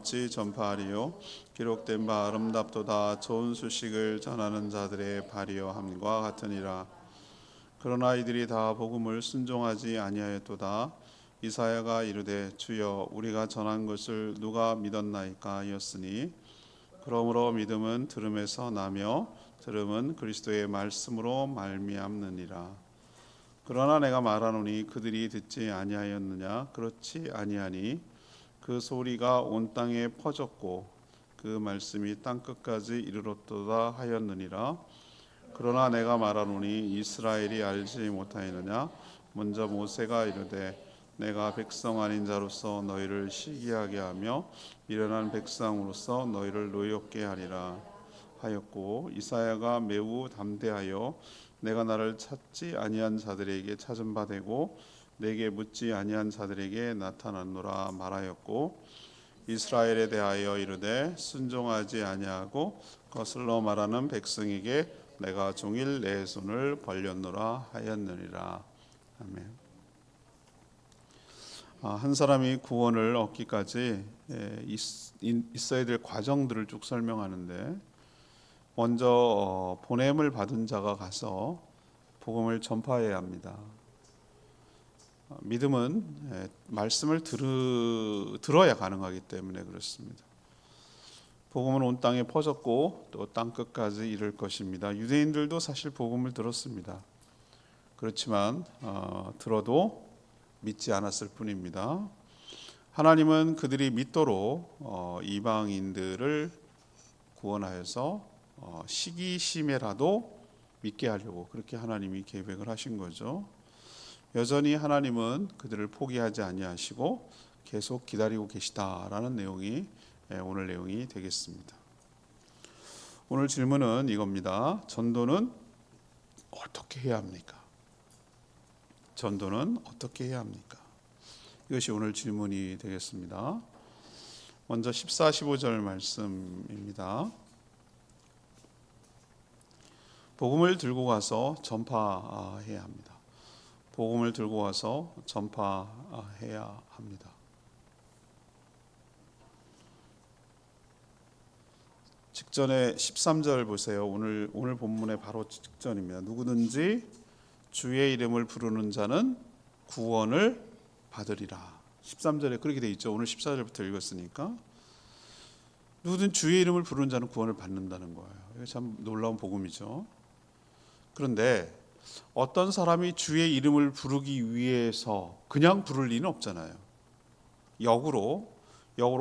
어찌 전파하리요? 기록된 바 아름답도다. 좋은 소식을 전하는 자들의 발이여 함과 같으니라. 그러나 이들이 다 복음을 순종하지 아니하였도다. 이사야가 이르되 주여 우리가 전한 것을 누가 믿었나이까 하였으니 그러므로 믿음은 들음에서 나며 들음은 그리스도의 말씀으로 말미암느니라. 그러나 내가 말하노니 그들이 듣지 아니하였느냐? 그렇지 아니하니 그 소리가 온 땅에 퍼졌고 그 말씀이 땅 끝까지 이르렀도다 하였느니라. 그러나 내가 말하노니 이스라엘이 알지 못하였느냐? 먼저 모세가 이르되 내가 백성 아닌 자로서 너희를 시기하게 하며 미련한 백성으로서 너희를 노엽게 하리라 하였고, 이사야가 매우 담대하여 내가 나를 찾지 아니한 자들에게 찾은 바 되고 내게 묻지 아니한 자들에게 나타났노라 말하였고, 이스라엘에 대하여 이르되 순종하지 아니하고 거슬러 말하는 백성에게 내가 종일 내 손을 벌렸노라 하였느니라. 아멘. 한 사람이 구원을 얻기까지 있어야 될 과정들을 쭉 설명하는데, 먼저 보냄을 받은 자가 가서 복음을 전파해야 합니다. 믿음은 말씀을 들어야 가능하기 때문에 그렇습니다. 복음은 온 땅에 퍼졌고 또 땅 끝까지 이를 것입니다. 유대인들도 사실 복음을 들었습니다. 그렇지만 들어도 믿지 않았을 뿐입니다. 하나님은 그들이 믿도록 이방인들을 구원하여서 시기심에라도 믿게 하려고 그렇게 하나님이 계획을 하신 거죠. 여전히 하나님은 그들을 포기하지 아니하시고 계속 기다리고 계시다라는 내용이 오늘 내용이 되겠습니다. 오늘 질문은 이겁니다. 전도는 어떻게 해야 합니까? 전도는 어떻게 해야 합니까? 이것이 오늘 질문이 되겠습니다. 먼저 14, 15절 말씀입니다. 복음을 들고 가서 전파해야 합니다. 복음을 들고 와서 전파해야 합니다. 직전에 13절 보세요. 오늘 본문의 바로 직전입니다. 누구든지 주의 이름을 부르는 자는 구원을 받으리라. 13절에 그렇게 돼 있죠. 오늘 14절부터 읽었으니까 누구든 주의 이름을 부르는 자는 구원을 받는다는 거예요. 이게 참 놀라운 복음이죠. 그런데 어떤 사람이 주의 이름을 부르기 위해서 그냥 부를 리는 없잖아요. 역으로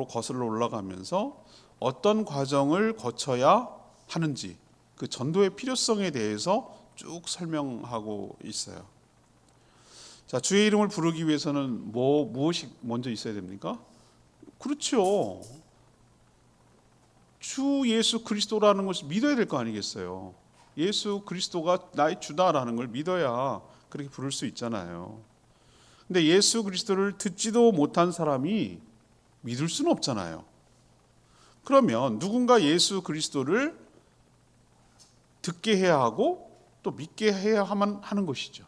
거슬러 올라가면서 어떤 과정을 거쳐야 하는지, 그 전도의 필요성에 대해서 쭉 설명하고 있어요. 자, 주의 이름을 부르기 위해서는 무엇이 먼저 있어야 됩니까? 그렇죠. 주 예수 그리스도라는 것을 믿어야 될 거 아니겠어요. 예수 그리스도가 나의 주다라는 걸 믿어야 그렇게 부를 수 있잖아요. 근데 예수 그리스도를 듣지도 못한 사람이 믿을 수는 없잖아요. 그러면 누군가 예수 그리스도를 듣게 해야 하고 또 믿게 해야만 하는 것이죠.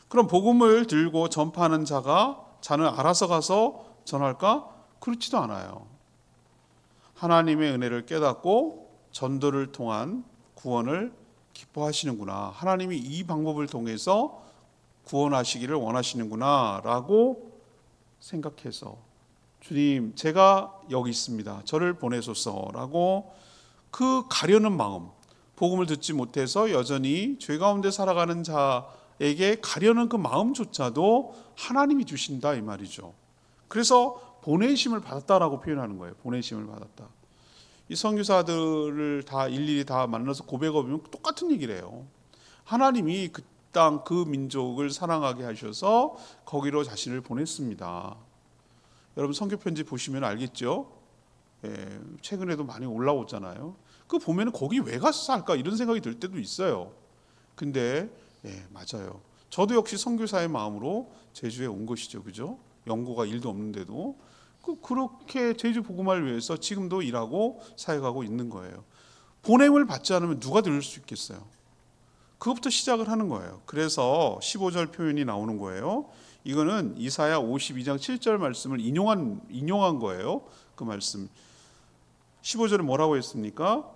그럼 복음을 들고 전파하는 자는 알아서 가서 전할까? 그렇지도 않아요. 하나님의 은혜를 깨닫고 전도를 통한 구원을 기뻐하시는구나, 하나님이 이 방법을 통해서 구원하시기를 원하시는구나 라고 생각해서 주님 제가 여기 있습니다, 저를 보내소서라고 그 가려는 마음, 복음을 듣지 못해서 여전히 죄 가운데 살아가는 자에게 가려는 그 마음조차도 하나님이 주신다 이 말이죠. 그래서 보내심을 받았다라고 표현하는 거예요. 보내심을 받았다. 이 선교사들을 다 일일이 다 만나서 고백해보면 똑같은 얘기를 해요. 하나님이 그 땅 그 민족을 사랑하게 하셔서 거기로 자신을 보냈습니다. 여러분 선교편지 보시면 알겠죠? 최근에도 많이 올라오잖아요. 그 보면 거기 왜 가서 살까 이런 생각이 들 때도 있어요. 근데 맞아요. 저도 역시 선교사의 마음으로 제주에 온 것이죠. 그죠? 연고가 일도 없는데도 그렇게 제주 복음화를 위해서 지금도 일하고 사역하고 있는 거예요. 보냄을 받지 않으면 누가 들을 수 있겠어요? 그것부터 시작을 하는 거예요. 그래서 15절 표현이 나오는 거예요. 이거는 이사야 52장 7절 말씀을 인용한 거예요. 그 말씀 15절에 뭐라고 했습니까?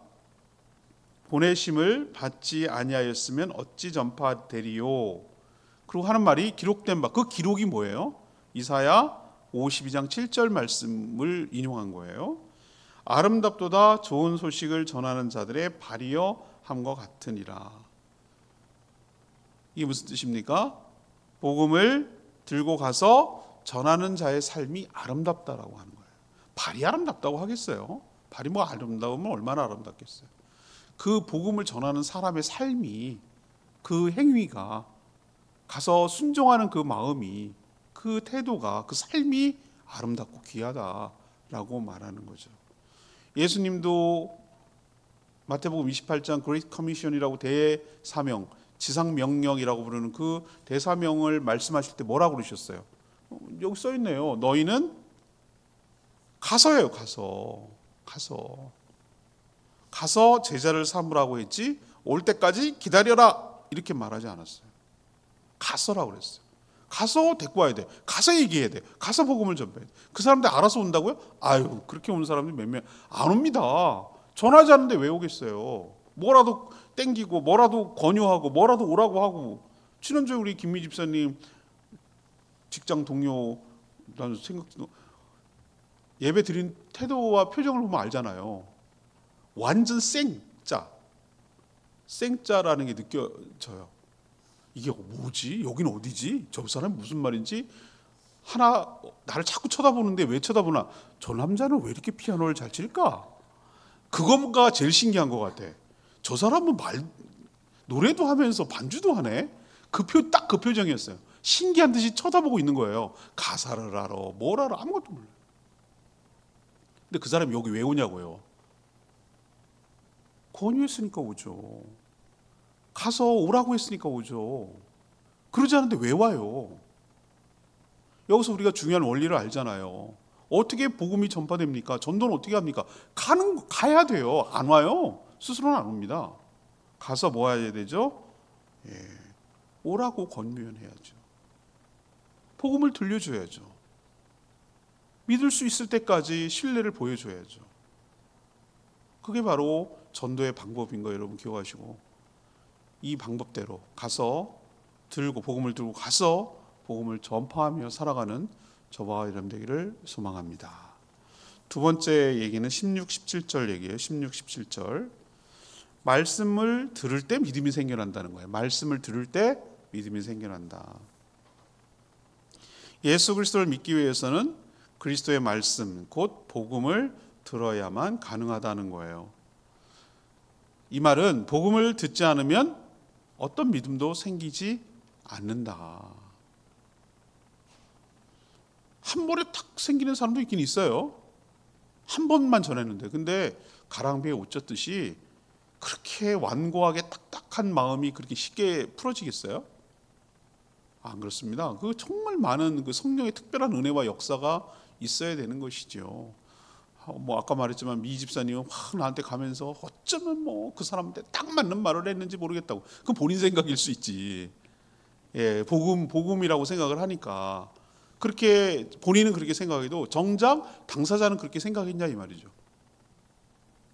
보내심을 받지 아니하였으면 어찌 전파되리요. 그리고 하는 말이 기록된 바, 그 기록이 뭐예요? 이사야 52장 7절 말씀을 인용한 거예요. 아름답도다 좋은 소식을 전하는 자들의 발이여 함과 같으니라. 이게 무슨 뜻입니까? 복음을 들고 가서 전하는 자의 삶이 아름답다라고 하는 거예요. 발이 아름답다고 하겠어요? 발이 뭐 아름다우면 얼마나 아름답겠어요? 그 복음을 전하는 사람의 삶이, 그 행위가, 가서 순종하는 그 마음이, 그 태도가, 그 삶이 아름답고 귀하다라고 말하는 거죠. 예수님도 마태복음 28장 그레이트 커미션이라고 대사명, 지상명령이라고 부르는 그 대사명을 말씀하실 때 뭐라고 그러셨어요? 여기 써 있네요. 너희는 가서예요. 가서 제자를 삼으라고 했지 올 때까지 기다려라 이렇게 말하지 않았어요. 가서라고 그랬어요. 가서 데리고 와야 돼. 가서 얘기해야 돼. 가서 복음을 전파해야 돼. 그 사람들 알아서 온다고요? 아유, 그렇게 오는 사람들이 몇 명 안 옵니다. 전하지 않는데 왜 오겠어요? 뭐라도 땡기고 뭐라도 권유하고 뭐라도 오라고 하고. 지난주에 우리 김미 집사님 직장 동료 나는 예배 드린 태도와 표정을 보면 알잖아요. 완전 생짜라는 게 느껴져요. 이게 뭐지? 여긴 어디지? 저 사람 무슨 말인지 하나 나를 자꾸 쳐다보는데 왜 쳐다보나? 저 남자는 왜 이렇게 피아노를 잘 칠까? 그거가 제일 신기한 것 같아. 저 사람은 노래도 하면서 반주도 하네. 딱 그 표정이었어요. 신기한 듯이 쳐다보고 있는 거예요. 가사를 알아, 뭘 알아, 아무것도 몰라요. 근데 그 사람이 여기 왜 오냐고요? 권유했으니까 오죠. 가서 오라고 했으니까 오죠. 그러지 않은데 왜 와요? 여기서 우리가 중요한 원리를 알잖아요. 어떻게 복음이 전파됩니까? 전도는 어떻게 합니까? 가야 돼요. 안 와요. 스스로는 안 옵니다. 가서 뭐 해야 되죠? 오라고 권면해야죠. 복음을 들려줘야죠. 믿을 수 있을 때까지 신뢰를 보여줘야죠. 그게 바로 전도의 방법인 거 여러분 기억하시고, 이 방법대로 가서 복음을 들고 가서 복음을 전파하며 살아가는 저와 여러분 되기를 소망합니다. 두 번째 얘기는 16, 17절 얘기예요. 16, 17절. 말씀을 들을 때 믿음이 생겨난다는 거예요. 말씀을 들을 때 믿음이 생겨난다. 예수 그리스도를 믿기 위해서는 그리스도의 말씀, 곧 복음을 들어야만 가능하다는 거예요. 이 말은 복음을 듣지 않으면 어떤 믿음도 생기지 않는다. 한 번에 탁 생기는 사람도 있긴 있어요. 한 번만 전했는데. 근데 가랑비에 옷 젖듯이 그렇게 완고하게 딱딱한 마음이 그렇게 쉽게 풀어지겠어요? 안 그렇습니다. 그 정말 많은 그 성령의 특별한 은혜와 역사가 있어야 되는 것이죠. 뭐 아까 말했지만 미 집사님은 확 나한테 가면서 어쩌면 뭐 그 사람한테 딱 맞는 말을 했는지 모르겠다고. 그건 본인 생각일 수 있지. 복음이라고 생각을 하니까. 그렇게 본인은 그렇게 생각해도 정작 당사자는 그렇게 생각했냐 이 말이죠.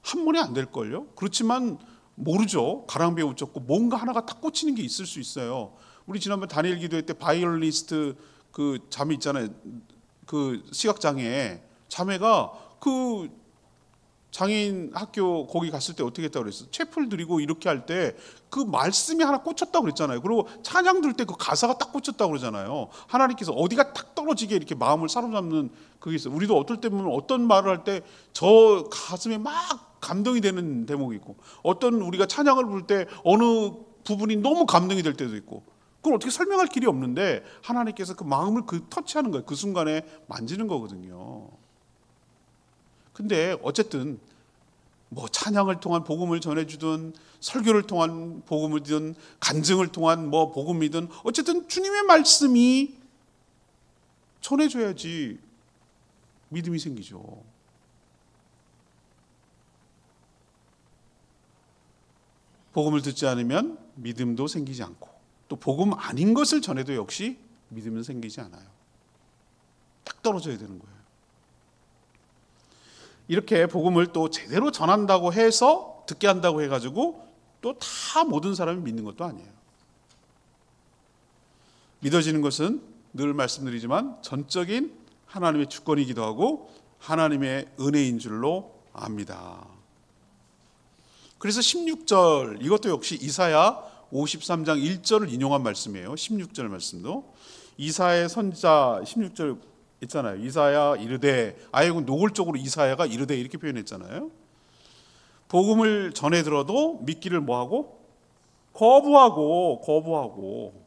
한 번에 안 될걸요? 그렇지만 모르죠. 가랑비에 옷 젖고 뭔가 하나가 딱 꽂히는 게 있을 수 있어요. 우리 지난번 다니엘 기도회 때 바이올리니스트 그 자매 있잖아요. 그 시각장애 자매가 그 장애인 학교 거기 갔을 때 어떻게 했다고 그랬어? 채플 드리고 이렇게 할 때 그 말씀이 하나 꽂혔다고 그랬잖아요. 그리고 찬양 들 때 그 가사가 딱 꽂혔다고 그러잖아요. 하나님께서 어디가 딱 떨어지게 이렇게 마음을 사로잡는 그게 있어요. 우리도 어떨 때 보면 어떤 말을 할 때 저 가슴에 막 감동이 되는 대목이 있고, 어떤 우리가 찬양을 부를 때 어느 부분이 너무 감동이 될 때도 있고, 그걸 어떻게 설명할 길이 없는데 하나님께서 그 마음을 터치하는 거예요. 그 순간에 만지는 거거든요. 근데 어쨌든 뭐 찬양을 통한 복음을 전해주든 설교를 통한 복음이든 간증을 통한 뭐 복음이든 어쨌든 주님의 말씀이 전해줘야지 믿음이 생기죠. 복음을 듣지 않으면 믿음도 생기지 않고, 또 복음 아닌 것을 전해도 역시 믿음은 생기지 않아요. 딱 떨어져야 되는 거예요. 이렇게 복음을 또 제대로 전한다고 해서 듣게 한다고 해가지고 또 다 모든 사람이 믿는 것도 아니에요. 믿어지는 것은 늘 말씀드리지만 전적인 하나님의 주권이기도 하고 하나님의 은혜인 줄로 압니다. 그래서 16절, 이것도 역시 이사야 53장 1절을 인용한 말씀이에요. 16절 말씀도 이사야 선지자 16절 있잖아요. 이사야 이르되, 아이고 노골적으로 이사야가 이르되 이렇게 표현했잖아요. 복음을 전해 들어도 믿기를 뭐하고? 거부하고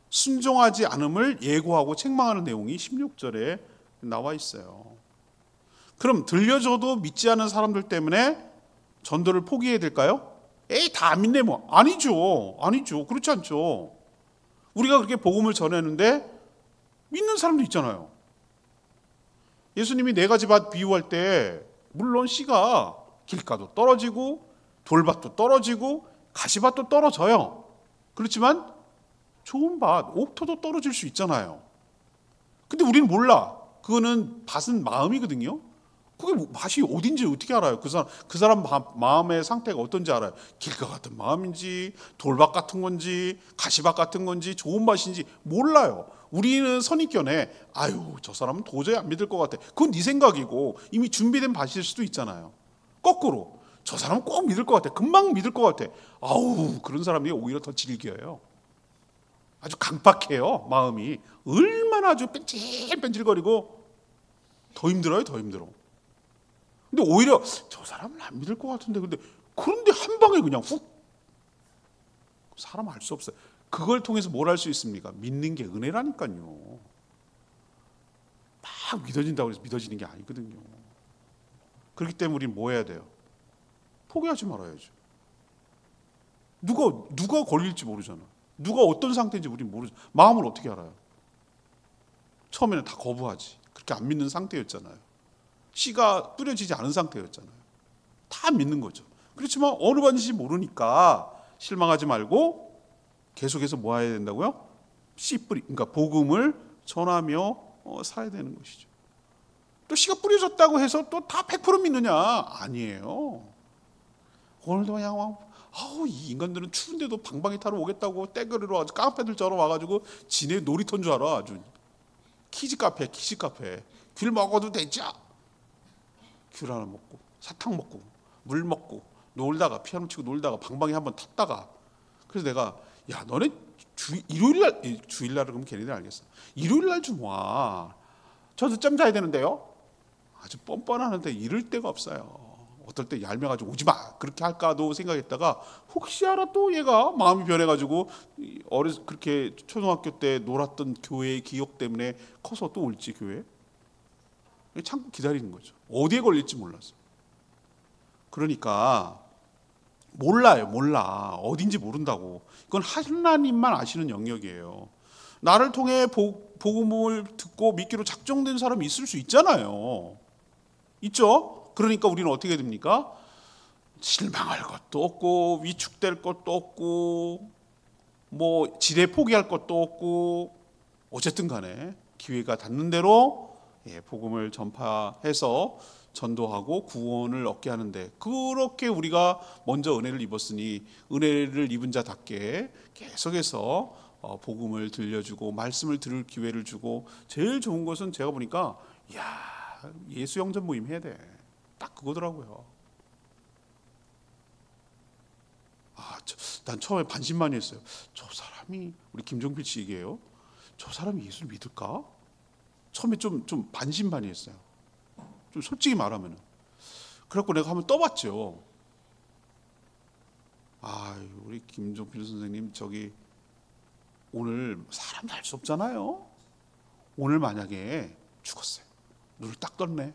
순종하지 않음을 예고하고 책망하는 내용이 16절에 나와 있어요. 그럼 들려줘도 믿지 않은 사람들 때문에 전도를 포기해야 될까요? 에이, 다 안 믿네 뭐. 아니죠. 그렇지 않죠. 우리가 그렇게 복음을 전했는데 믿는 사람도 있잖아요. 예수님이 네 가지 밭 비유할 때 물론 씨가 길가도 떨어지고 돌밭도 떨어지고 가시밭도 떨어져요. 그렇지만 좋은 밭, 옥토도 떨어질 수 있잖아요. 근데 우리는 몰라. 그거는 밭은 마음이거든요. 그게 밭이 어딘지 어떻게 알아요? 그 사람 마음의 상태가 어떤지 알아요. 길가 같은 마음인지 돌밭 같은 건지 가시밭 같은 건지 좋은 밭인지 몰라요. 우리는 선입견에 아유 저 사람은 도저히 안 믿을 것 같아. 그건 네 생각이고 이미 준비된 밭일 수도 있잖아요. 거꾸로 저 사람은 꼭 믿을 것 같아. 금방 믿을 것 같아. 아우 그런 사람이 오히려 더 질겨요. 아주 강박해요. 마음이 얼마나 아주 뺀질뺀질거리고 더 힘들어요. 더 힘들어. 근데 오히려 저 사람은 안 믿을 것 같은데 그런데 한 방에 그냥 훅 사람 알 수 없어요. 그걸 통해서 뭘 할 수 있습니까? 믿는 게 은혜라니까요. 막 믿어진다고 해서 믿어지는 게 아니거든요. 그렇기 때문에 우리는 뭐 해야 돼요? 포기하지 말아야죠. 누가 걸릴지 모르잖아. 누가 어떤 상태인지 우리는 모르죠. 마음을 어떻게 알아요? 처음에는 다 거부하지. 그렇게 안 믿는 상태였잖아요. 씨가 뿌려지지 않은 상태였잖아요. 다 믿는 거죠. 그렇지만 어느 반인지 모르니까 실망하지 말고 계속해서 뭐 해야 된다고요? 그러니까 복음을 전하며 살아야 되는 것이죠. 또 씨가 뿌려졌다고 해서 또 다 100% 믿느냐? 아니에요. 오늘도 그냥 이 인간들은 추운데도 방방이 타러 오겠다고 떼거리로 아주 카페들처럼 와가지고 지네 놀이터인 줄 알아. 아주 키즈 카페. 귤 먹어도 되죠? 귤 하나 먹고 사탕 먹고 물 먹고 놀다가 피아노 치고 놀다가 방방이 한번 탔다가 그래서 내가 야 너네 주일날 그러면 걔네들 알겠어. 일요일날 좀 와. 저 늦잠 자야 되는데요. 아주 뻔뻔하는데 이럴 데가 없어요. 어떨 때 얄미워가지고 오지 마 그렇게 할까도 생각했다가 혹시 알아 또 얘가 마음이 변해가지고 그렇게 초등학교 때 놀았던 교회의 기억 때문에 커서 또 올지 교회 참고 기다리는 거죠. 어디에 걸릴지 몰라서. 그러니까 몰라 어딘지 모른다고. 그건 하나님만 아시는 영역이에요. 나를 통해 복음을 듣고 믿기로 작정된 사람이 있을 수 있잖아요. 있죠? 그러니까 우리는 어떻게 됩니까? 실망할 것도 없고 위축될 것도 없고 뭐 지레 포기할 것도 없고 어쨌든 간에 기회가 닿는 대로 복음을 전파해서 전도하고 구원을 얻게 하는데 그렇게 우리가 먼저 은혜를 입었으니 은혜를 입은 자답게 계속해서 복음을 들려주고 말씀을 들을 기회를 주고 제일 좋은 것은 제가 보니까 예수 영접 모임 해야 돼. 딱 그거더라고요. 난 처음에 반신반의 했어요. 저 사람이 우리 김종필 씨 얘기예요. 저 사람이 예수를 믿을까? 처음에 좀 반신반의 했어요. 좀 솔직히 말하면은. 그래갖고 내가 한번 떠봤죠. 우리 김종필 선생님 저기 오늘 사람 알 수 없잖아요. 오늘 만약에 죽었어요. 눈을 딱 떴네.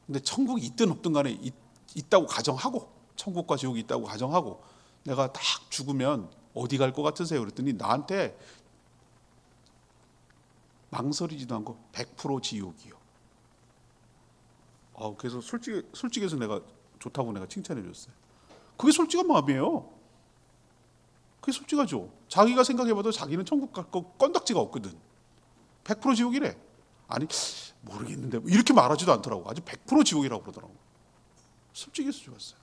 근데 천국이 있든 없든 간에 있다고 가정하고 천국과 지옥이 있다고 가정하고 내가 딱 죽으면 어디 갈 것 같으세요? 그랬더니 나한테 망설이지도 않고 100% 지옥이요. 그래서 솔직해서 내가 좋다고 내가 칭찬해 줬어요. 그게 솔직한 마음이에요. 그게 솔직하죠. 자기가 생각해봐도 자기는 천국 갈 거 건덕지가 없거든. 100% 지옥이래. 아니 모르겠는데 이렇게 말하지도 않더라고. 아주 100% 지옥이라고 그러더라고. 솔직해서 좋았어요.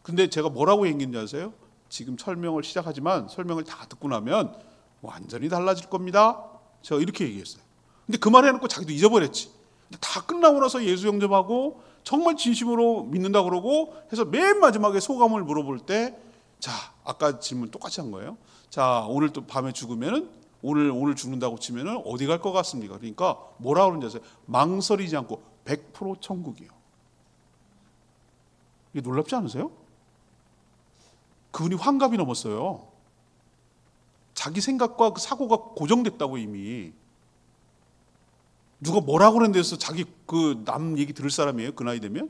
근데 제가 뭐라고 얘기했는지 아세요? 지금 설명을 시작하지만 설명을 다 듣고 나면 완전히 달라질 겁니다. 제가 이렇게 얘기했어요. 근데 그 말 해놓고 자기도 잊어버렸지. 근데 다 끝나고 나서 예수 영접하고 정말 진심으로 믿는다 그러고 해서 맨 마지막에 소감을 물어볼 때, 자, 아까 질문 똑같이 한 거예요. 자, 오늘 또 밤에 죽으면은 오늘 죽는다고 치면은 어디 갈 것 같습니까? 그러니까 뭐라 그러는지 아세요? 망설이지 않고 100% 천국이요. 이게 놀랍지 않으세요? 그분이 환갑이 넘었어요. 자기 생각과 그 사고가 고정됐다고 이미. 누가 뭐라고 그랬는데 해서 자기 그 남 얘기 들을 사람이에요? 그 나이 되면?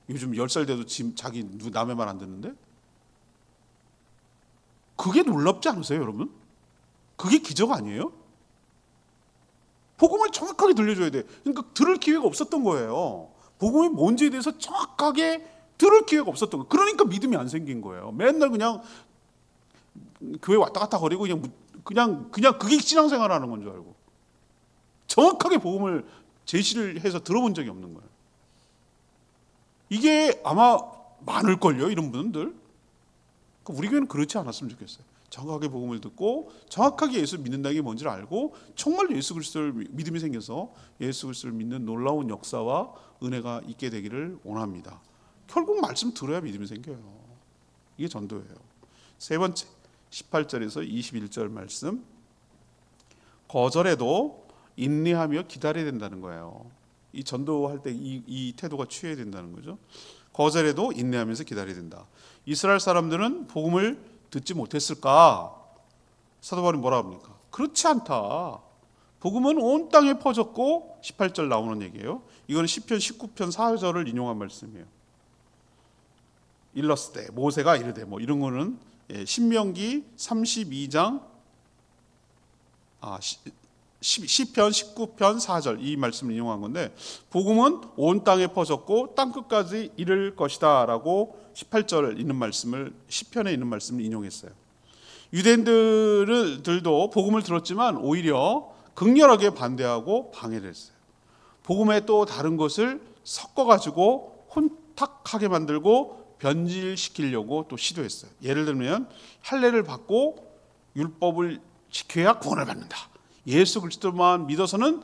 요즘 10살 돼도 자기 남의 말 안 듣는데? 그게 놀랍지 않으세요, 여러분? 그게 기적 아니에요? 복음을 정확하게 들려줘야 돼. 그러니까 들을 기회가 없었던 거예요. 복음이 뭔지에 대해서 정확하게 들을 기회가 없었던 거예요. 그러니까 믿음이 안 생긴 거예요. 맨날 그냥 교회 왔다 갔다 거리고 그냥 그게 신앙생활하는 건 줄 알고 정확하게 복음을 제시를 해서 들어본 적이 없는 거예요. 이게 아마 많을걸요, 이런 분들. 우리 교회는 그렇지 않았으면 좋겠어요. 정확하게 복음을 듣고 정확하게 예수 믿는다는 게 뭔지를 알고 정말 예수 그리스도를 믿음이 생겨서 예수 그리스도를 믿는 놀라운 역사와 은혜가 있게 되기를 원합니다. 결국 말씀 들어야 믿음이 생겨요. 이게 전도예요. 세 번째, 18절에서 21절 말씀. 거절해도 인내하며 기다려야 된다는 거예요. 이 전도할 때 이 태도가 취해야 된다는 거죠. 거절해도 인내하면서 기다려야 된다. 이스라엘 사람들은 복음을 듣지 못했을까? 사도 바울이 뭐라 합니까? 그렇지 않다. 복음은 온 땅에 퍼졌고 18절 나오는 얘기예요. 이거는 시편 19편 4절을 인용한 말씀이에요. 일렀을 때 모세가 이르되 뭐 이런 거는 신명기 32장 시편 19편 4절 이 말씀을 인용한 건데, 복음은 온 땅에 퍼졌고 땅끝까지 이를 것이다 라고 18절 있는 말씀을, 시편에 있는 말씀을 인용했어요. 유대인들도 복음을 들었지만 오히려 극렬하게 반대하고 방해를 했어요. 복음에 또 다른 것을 섞어가지고 혼탁하게 만들고 변질시키려고 또 시도했어요. 예를 들면 할례를 받고 율법을 지켜야 구원을 받는다. 예수 그리스도만 믿어서는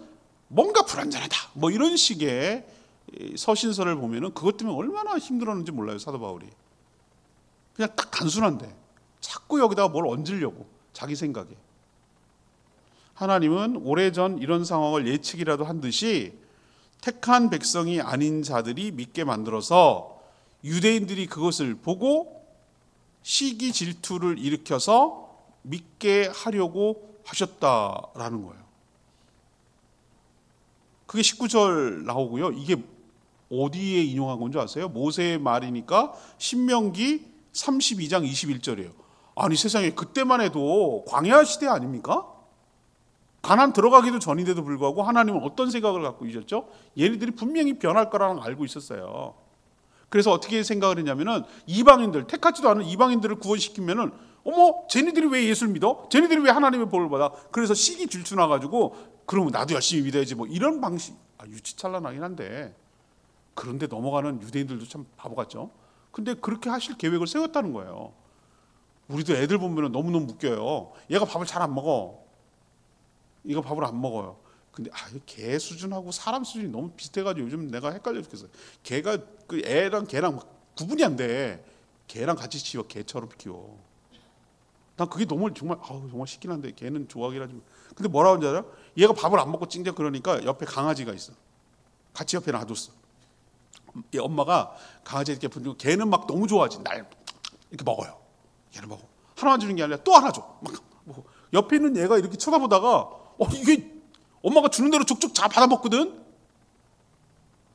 뭔가 불완전하다. 뭐 이런 식의 서신서를 보면은 그것 때문에 얼마나 힘들었는지 몰라요, 사도 바울이. 그냥 딱 단순한데 자꾸 여기다가 뭘 얹으려고 자기 생각에. 하나님은 오래전 이런 상황을 예측이라도 한 듯이 택한 백성이 아닌 자들이 믿게 만들어서 유대인들이 그것을 보고 시기 질투를 일으켜서 믿게 하려고 하셨다라는 거예요. 그게 19절 나오고요. 이게 어디에 인용한 건지 아세요? 모세의 말이니까 신명기 32장 21절이에요. 아니 세상에, 그때만 해도 광야 시대 아닙니까? 가나안 들어가기도 전인데도 불구하고 하나님은 어떤 생각을 갖고 계셨죠? 얘네들이 분명히 변할 거라는 걸 알고 있었어요. 그래서 어떻게 생각을 했냐면은 이방인들, 택하지도 않은 이방인들을 구원시키면은 어머, 쟤네들이 왜 예수를 믿어? 쟤네들이 왜 하나님의 복을 받아? 그래서 시기 질투 나가지고 그러면 나도 열심히 믿어야지 뭐 이런 방식. 유치찬란하긴 한데, 그런데 넘어가는 유대인들도 참 바보 같죠. 근데 그렇게 하실 계획을 세웠다는 거예요. 우리도 애들 보면 너무너무 웃겨요. 얘가 밥을 잘 안 먹어. 이거 밥을 안 먹어요. 근데 개 수준하고 사람 수준이 너무 비슷해가지고 요즘 내가 헷갈려 죽겠어요. 개가 그 애랑 개랑 구분이 안 돼. 개랑 같이 키워, 개처럼 키워. 난 그게 너무 정말 쉽긴 한데 걔는 좋아하긴 하지만. 근데 뭐라고 하는지 알아요? 얘가 밥을 안 먹고 찡찡 그러니까 옆에 강아지가 있어. 같이 옆에 놔뒀어. 얘 엄마가 강아지에게 분리고 걔는 막 너무 좋아하지. 날 이렇게 먹어요. 얘는 먹어. 하나만 주는 게 아니라 또 하나 줘. 막 먹어. 옆에 있는 얘가 이렇게 쳐다보다가 이게 엄마가 주는 대로 쭉쭉 다 받아 먹거든.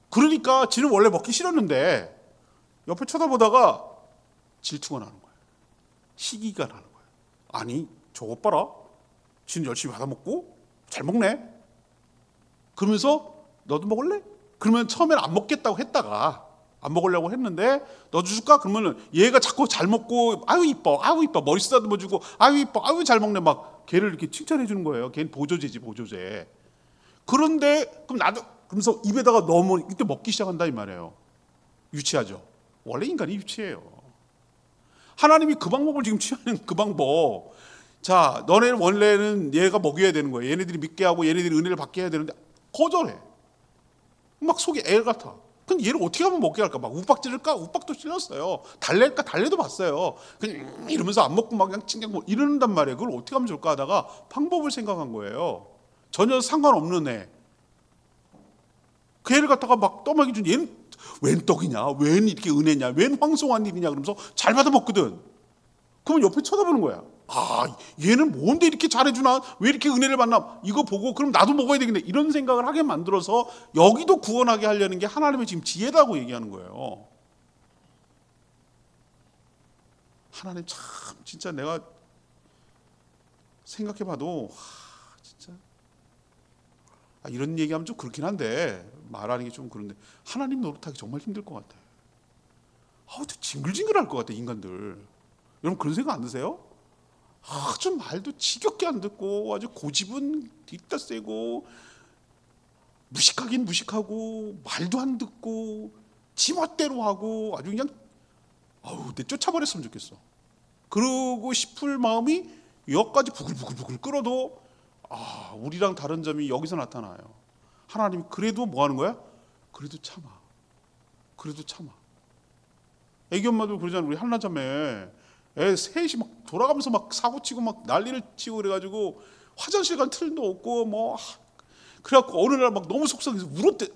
그러니까 지는 원래 먹기 싫었는데 옆에 쳐다보다가 질투가 나는 거예요. 시기가 나는 거예요. 아니 저것 봐라, 지는 열심히 받아먹고 잘 먹네. 그러면서 너도 먹을래? 그러면 처음에는 안 먹겠다고 했다가 안 먹으려고 했는데 넣어줄까? 그러면은 얘가 자꾸 잘 먹고 아유 이뻐 머리 쓰다듬어 주고 아유 이뻐 아유 잘 먹네 막 걔를 이렇게 칭찬해 주는 거예요. 걔는 보조제지 보조제. 그런데 그럼 나도 그러면서 입에다가 넣으면 이때 먹기 시작한다 이 말이에요. 유치하죠. 원래 인간이 유치해요. 하나님이 그 방법을 지금 취하는 그 방법. 자, 너네는 원래는 얘가 먹여야 되는 거예요. 얘네들이 믿게 하고 얘네들이 은혜를 받게 해야 되는데 거절해. 막 속이 애 같아. 근데 얘를 어떻게 하면 먹게 할까? 막 우박 찌를까? 우박도 찔렀어요. 달랠까? 달래도 봤어요. 그냥 이러면서 안 먹고 막 그냥 찡찡 뭐 이러는단 말이에요. 그걸 어떻게 하면 좋을까 하다가 방법을 생각한 거예요. 전혀 상관없는 애. 그 애를 갖다가 막 떠먹이 준 얘는 웬 떡이냐? 웬 이렇게 은혜냐? 웬 황송한 일이냐? 그러면서 잘 받아 먹거든. 그러면 옆에 쳐다보는 거야. 아, 얘는 뭔데 이렇게 잘해주나? 왜 이렇게 은혜를 받나? 이거 보고 그럼 나도 먹어야 되겠네. 이런 생각을 하게 만들어서 여기도 구원하게 하려는 게 하나님의 지금 지혜라고 얘기하는 거예요. 하나님 참 진짜 내가 생각해봐도 진짜 이런 얘기하면 좀 그렇긴 한데 말하는 게 좀 그런데 하나님 노릇하기 정말 힘들 것 같아요. 징글징글할 것 같아 인간들. 여러분 그런 생각 안 드세요? 좀 말도 지겹게 안 듣고 아주 고집은 뒤따 세고 무식하긴 무식하고 말도 안 듣고 지멋대로 하고 아주 그냥 내 쫓아버렸으면 좋겠어. 그러고 싶을 마음이 여기까지 부글부글 끓어도 우리랑 다른 점이 여기서 나타나요. 하나님이 그래도 뭐 하는 거야? 그래도 참아. 애기 엄마도 그러잖아요. 우리 한라자매 애 셋이 막 돌아가면서 막 사고치고 막 난리를 치고 그래가지고 화장실 간 틈도 없고 뭐 그래갖고 어느 날 막 너무 속상해서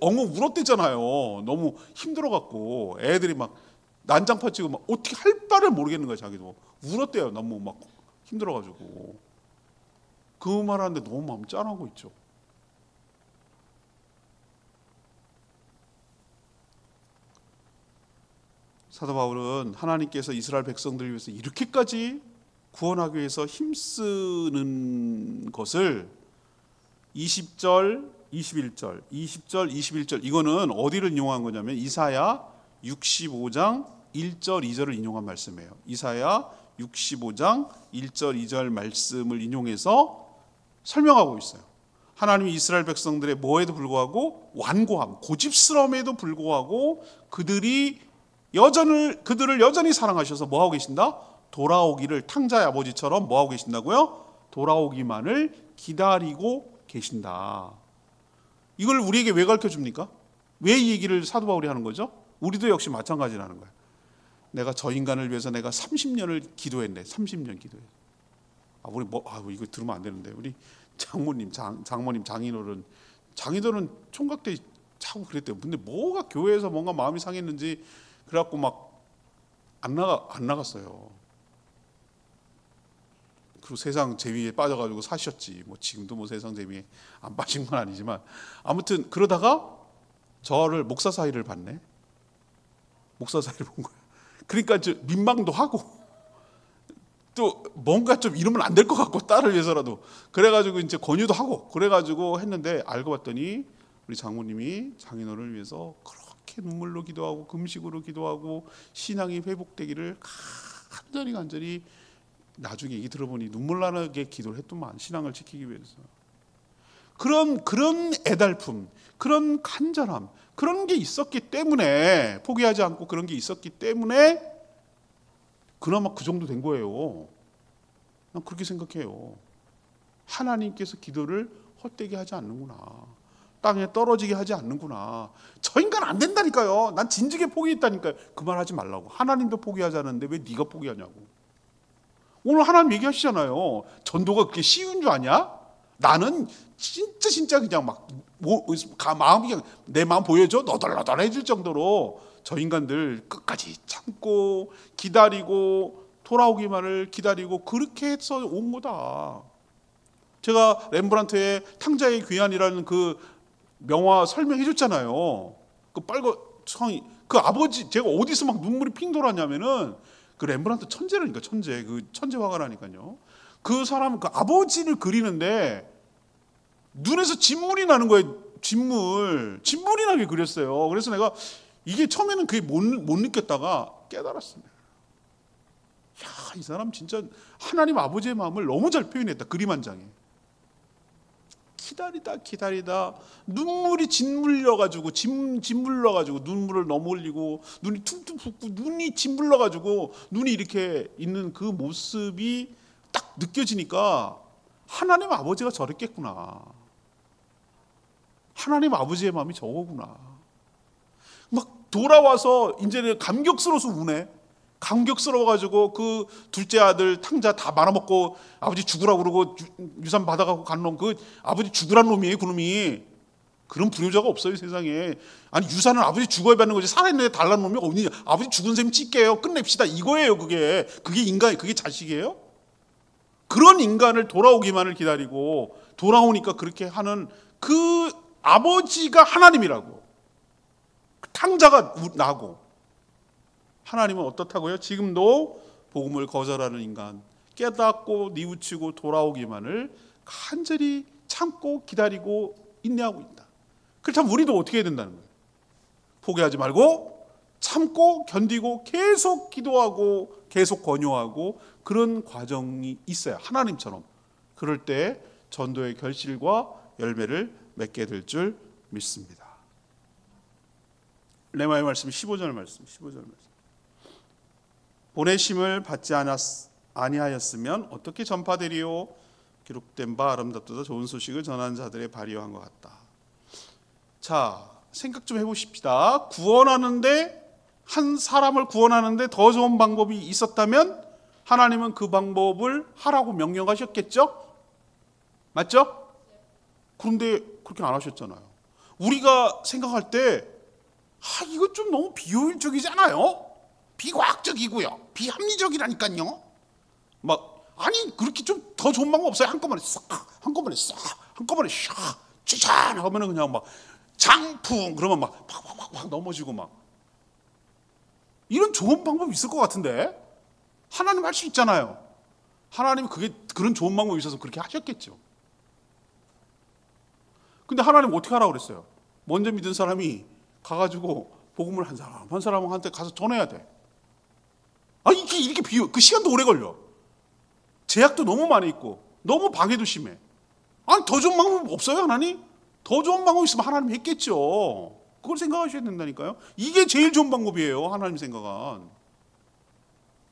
울었대잖아요. 너무 힘들어갖고 애들이 막 난장판 치고 막 어떻게 할 바를 모르겠는 거야. 자기도 울었대요. 너무 막 힘들어가지고 그 말하는데 너무 마음 짠하고 있죠. 사도 바울은 하나님께서 이스라엘 백성들을 위해서 이렇게까지 구원하기 위해서 힘쓰는 것을 20절, 21절 이거는 어디를 인용한 거냐면 이사야 65장 1절, 2절을 인용한 말씀이에요. 이사야 65장 1절, 2절 말씀을 인용해서 설명하고 있어요. 하나님이 이스라엘 백성들의 뭐에도 불구하고 완고함, 고집스러움에도 불구하고 그들을 여전히 사랑하셔서 뭐하고 계신다? 돌아오기를 탕자의 아버지처럼 뭐하고 계신다고요? 돌아오기만을 기다리고 계신다. 이걸 우리에게 왜 가르쳐줍니까? 왜 이 얘기를 사도 바울이 하는 거죠? 우리도 역시 마찬가지라는 거예요. 내가 저 인간을 위해서 내가 30년을 기도했네. 30년 기도했네. 이거 들으면 안 되는데 우리 장모님, 장인어른 총각 때 자꾸 그랬대요. 근데 뭐가 교회에서 뭔가 마음이 상했는지 그래갖고 막 안 나갔어요. 그리고 세상 재미에 빠져가지고 사셨지. 뭐 지금도 뭐 세상 재미에 안 빠진 건 아니지만 아무튼 그러다가 저를 목사 사이를 봤네. 목사 사이를 본 거야. 그러니까 이제 민망도 하고 또 뭔가 좀 이러면 안 될 것 같고 딸을 위해서라도 그래가지고 이제 권유도 하고 그래가지고 했는데 알고 봤더니 우리 장모님이 장인어른을 위해서 그렇게 눈물로 기도하고 금식으로 기도하고 신앙이 회복되기를 간절히 나중에 얘기 들어보니 눈물 나게 기도를 했더만 신앙을 지키기 위해서 그런 애달픔, 그런 간절함 그런 게 있었기 때문에 포기하지 않고 그런 게 있었기 때문에 그나마 그 정도 된 거예요. 난 그렇게 생각해요. 하나님께서 기도를 헛되게 하지 않는구나. 땅에 떨어지게 하지 않는구나. 저 인간 안 된다니까요. 난 진즉에 포기했다니까요. 그 말 하지 말라고. 하나님도 포기하자는데 왜 네가 포기하냐고. 오늘 하나님 얘기하시잖아요. 전도가 그렇게 쉬운 줄 아냐? 나는 진짜 그냥 마음이 그냥 내 마음 보여줘? 너덜너덜해질 정도로 저 인간들 끝까지 참고 기다리고 돌아오기만을 기다리고 그렇게 해서 온 거다. 제가 렘브란트의 탕자의 귀환이라는 그 명화 설명해 줬잖아요. 그 빨간 성이 그 아버지 제가 어디서 막 눈물이 핑 돌았냐면은 그 렘브란트 천재라니까 그 천재 화가라니까요. 그 사람 그 아버지를 그리는데 눈에서 진물이 나는 거예요. 진물이 나게 그렸어요. 그래서 내가 이게 처음에는 그게 못 느꼈다가 깨달았습니다. 야, 이 사람 진짜 하나님 아버지의 마음을 너무 잘 표현했다. 그림 한 장에. 기다리다 눈물이 짓물려가지고 짓물러가지고 눈물을 너무 흘리고 눈이 퉁퉁 붓고 눈이 짓물러가지고 눈이 이렇게 있는 그 모습이 딱 느껴지니까 하나님 아버지가 저랬겠구나. 하나님 아버지의 마음이 저거구나. 막 돌아와서 이제는 감격스러워서 우네. 감격스러워가지고 그 둘째 아들 탕자 다 말아먹고 아버지 죽으라고 그러고 유산 받아가고 간 놈, 그 아버지 죽으란 놈이에요. 그놈이. 그런 불효자가 없어요, 세상에. 아니, 유산은 아버지 죽어야 받는 거지 살아있는 애 달라는 놈이 어디. 아버지 죽은 셈 찢게요. 끝냅시다. 이거예요. 그게 인간, 그게 자식이에요? 그런 인간을 돌아오기만을 기다리고 돌아오니까 그렇게 하는 그 아버지가 하나님이라고. 그 탕자가 나고. 하나님은 어떻다고요? 지금도 복음을 거절하는 인간, 깨닫고 뉘우치고 돌아오기만을 간절히 참고 기다리고 인내하고 있다. 그렇다면 우리도 어떻게 해야 된다는 거예요? 포기하지 말고 참고 견디고 계속 기도하고 계속 권유하고 그런 과정이 있어야 하나님처럼 그럴 때 전도의 결실과 열매를 맺게 될 줄 믿습니다. 레마의 말씀 15절 말씀. 보내심을 받지 아니하였으면 어떻게 전파되리요? 기록된 바 아름답도다 좋은 소식을 전하는 자들의 발이한 것 같다. 자, 생각 좀 해보십시다. 구원하는데, 한 사람을 구원하는데 더 좋은 방법이 있었다면 하나님은 그 방법을 하라고 명령하셨겠죠? 맞죠? 그런데 그렇게 안 하셨잖아요. 우리가 생각할 때 이거 좀 너무 비효율적이지 않아요? 비과학적이고요. 비합리적이라니까요. 아니 그렇게 좀 더 좋은 방법 없어요? 한꺼번에 한꺼번에 샥 쥐잔 하면은 그냥 막 장풍 그러면 막 팍 넘어지고 막 이런 좋은 방법이 있을 것 같은데 하나님 할 수 있잖아요. 하나님 그런 좋은 방법이 있어서 그렇게 하셨겠죠. 근데 하나님 어떻게 하라고 그랬어요? 먼저 믿은 사람이 가가지고 복음을 한 사람한테 가서 전해야 돼. 이렇게 그 시간도 오래 걸려. 제약도 너무 많이 있고 너무 방해도 심해. 더 좋은 방법 없어요, 하나님? 더 좋은 방법 있으면 하나님 했겠죠. 그걸 생각하셔야 된다니까요. 이게 제일 좋은 방법이에요, 하나님 생각은.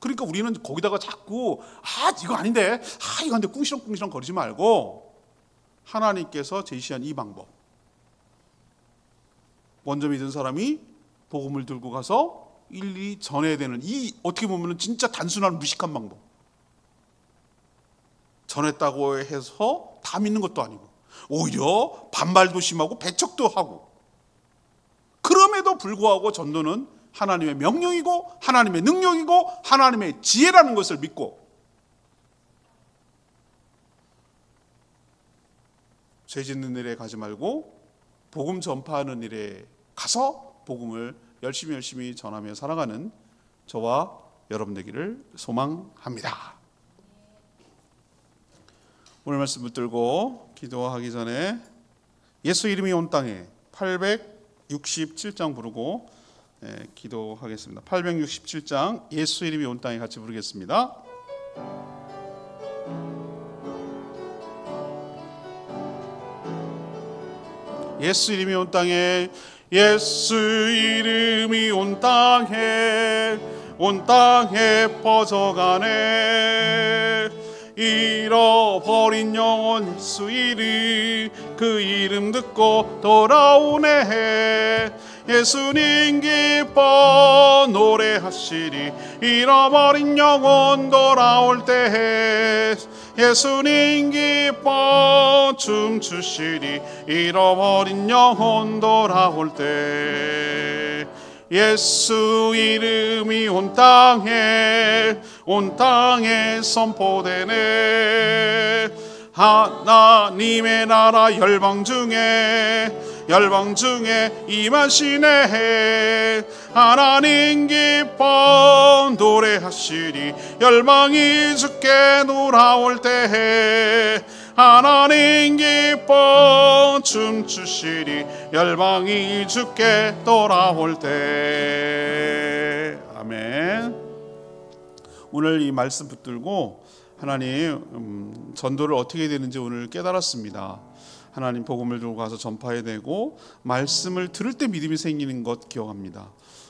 그러니까 우리는 거기다가 자꾸 이거 아닌데 이거 아닌데 꿍시렁 거리지 말고 하나님께서 제시한 이 방법, 먼저 믿은 사람이 복음을 들고 가서 일일이 전해야 되는 이 어떻게 보면 진짜 단순한 무식한 방법. 전했다고 해서 다 믿는 것도 아니고 오히려 반발도 심하고 배척도 하고 그럼에도 불구하고 전도는 하나님의 명령이고 하나님의 능력이고 하나님의 지혜라는 것을 믿고 죄 짓는 일에 가지 말고 복음 전파하는 일에 가서 복음을 열심히 전하며 살아가는 저와 여러분 되기를 소망합니다. 오늘 말씀 붙들고 기도하기 전에 예수 이름이 온 땅에 867장 부르고 기도하겠습니다. 867장 예수 이름이 온 땅에 같이 부르겠습니다. 예수 이름이 온 땅에 예수 이름이 온 땅에 퍼져가네. 잃어버린 영혼 예수 이름 그 이름 듣고 돌아오네. 예수님 기뻐 노래하시리 잃어버린 영혼 돌아올 때. 예수님 기뻐 춤추시리 잃어버린 영혼 돌아올 때. 예수 이름이 온 땅에 선포되네. 하나님의 나라 열방 중에 임하시네. 하나님 기뻐 노래하시리 열방이 주께 돌아올 때. 하나님 기뻐 춤추시리 열방이 주께 돌아올 때. 아멘. 오늘 이 말씀 붙들고 하나님 전도를 어떻게 해야 되는지 오늘 깨달았습니다. 하나님 복음을 들고 가서 전파해야 되고, 말씀을 들을 때 믿음이 생기는 것 기억합니다.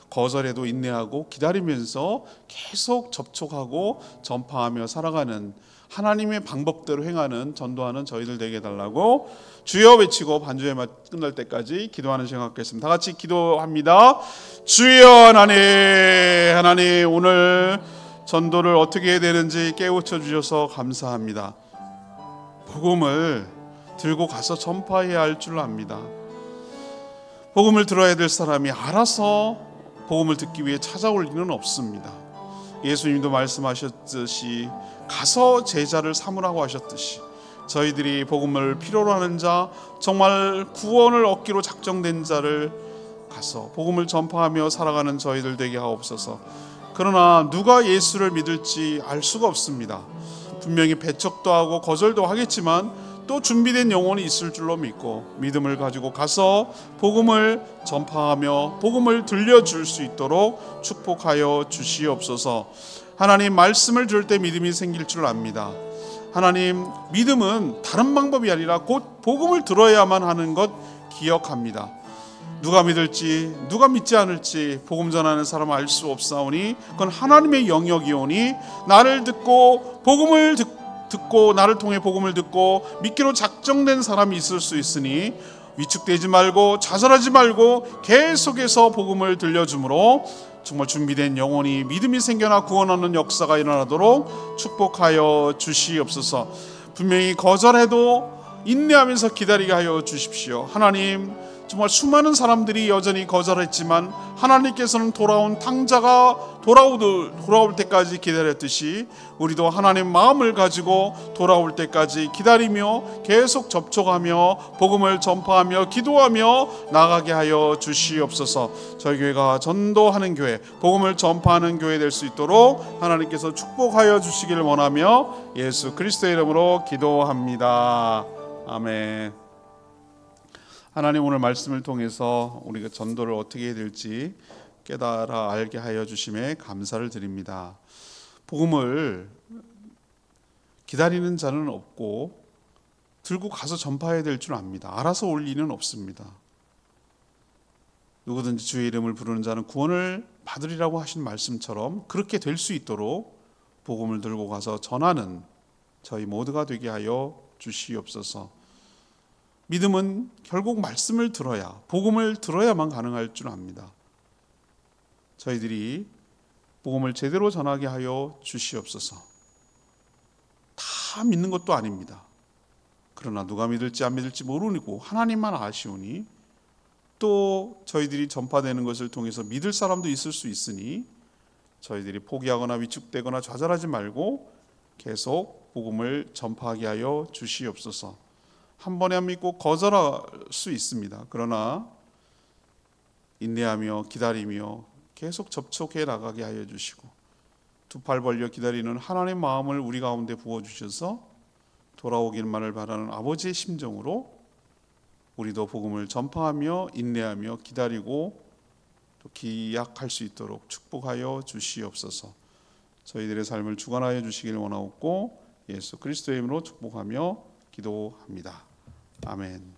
거절해도 인내하고 기다리면서 계속 접촉하고 전파하며 살아가는, 하나님의 방법대로 행하는 전도하는 저희들 되게 해달라고 주여 외치고 반주의 맛 끝날 때까지 기도하는 시간 갖겠습니다. 다 같이 기도합니다. 주여 하나님 오늘 전도를 어떻게 해야 되는지 깨우쳐 주셔서 감사합니다. 복음을 들고 가서 전파해야 할 줄 압니다. 복음을 들어야 될 사람이 알아서 복음을 듣기 위해 찾아올 일은 없습니다. 예수님도 말씀하셨듯이 가서 제자를 삼으라고 하셨듯이 저희들이 복음을 필요로 하는 자, 정말 구원을 얻기로 작정된 자를 가서 복음을 전파하며 살아가는 저희들 되게 하옵소서. 그러나 누가 예수를 믿을지 알 수가 없습니다. 분명히 배척도 하고 거절도 하겠지만 또 준비된 영혼이 있을 줄로 믿고 믿음을 가지고 가서 복음을 전파하며 복음을 들려줄 수 있도록 축복하여 주시옵소서. 하나님 말씀을 들을 때 믿음이 생길 줄 압니다. 하나님 믿음은 다른 방법이 아니라 곧 복음을 들어야만 하는 것 기억합니다. 누가 믿을지 누가 믿지 않을지 복음 전하는 사람은 알 수 없사오니 그건 하나님의 영역이오니, 나를 듣고 복음을 듣고 나를 통해 복음을 듣고 믿기로 작정된 사람이 있을 수 있으니 위축되지 말고 좌절하지 말고 계속해서 복음을 들려주므로 정말 준비된 영혼이 믿음이 생겨나 구원하는 역사가 일어나도록 축복하여 주시옵소서. 분명히 거절해도 인내하면서 기다리게 하여 주십시오. 하나님 정말 수많은 사람들이 여전히 거절했지만 하나님께서는 돌아온 탕자가 돌아올 때까지 기다렸듯이 우리도 하나님 마음을 가지고 돌아올 때까지 기다리며 계속 접촉하며 복음을 전파하며 기도하며 나가게 하여 주시옵소서. 저희 교회가 전도하는 교회, 복음을 전파하는 교회 될 수 있도록 하나님께서 축복하여 주시기를 원하며 예수 그리스도의 이름으로 기도합니다. 아멘. 하나님 오늘 말씀을 통해서 우리가 전도를 어떻게 해야 될지 깨달아 알게 하여 주심에 감사를 드립니다. 복음을 기다리는 자는 없고 들고 가서 전파해야 될 줄 압니다. 알아서 올 리는 없습니다. 누구든지 주의 이름을 부르는 자는 구원을 받으리라고 하신 말씀처럼 그렇게 될 수 있도록 복음을 들고 가서 전하는 저희 모두가 되게 하여 주시옵소서. 믿음은 결국 말씀을 들어야, 복음을 들어야만 가능할 줄 압니다. 저희들이 복음을 제대로 전하게 하여 주시옵소서. 다 믿는 것도 아닙니다. 그러나 누가 믿을지 안 믿을지 모르고 하나님만 아시오니, 또 저희들이 전파되는 것을 통해서 믿을 사람도 있을 수 있으니 저희들이 포기하거나 위축되거나 좌절하지 말고 계속 복음을 전파하게 하여 주시옵소서. 한 번에 안 믿고 거절할 수 있습니다. 그러나 인내하며 기다리며 계속 접촉해 나가게 하여 주시고, 두 팔 벌려 기다리는 하나님의 마음을 우리 가운데 부어주셔서 돌아오기만을 바라는 아버지의 심정으로 우리도 복음을 전파하며 인내하며 기다리고 또 기약할 수 있도록 축복하여 주시옵소서. 저희들의 삶을 주관하여 주시길 원하옵고 예수 그리스도의 이름으로 축복하며 기도합니다. 아멘.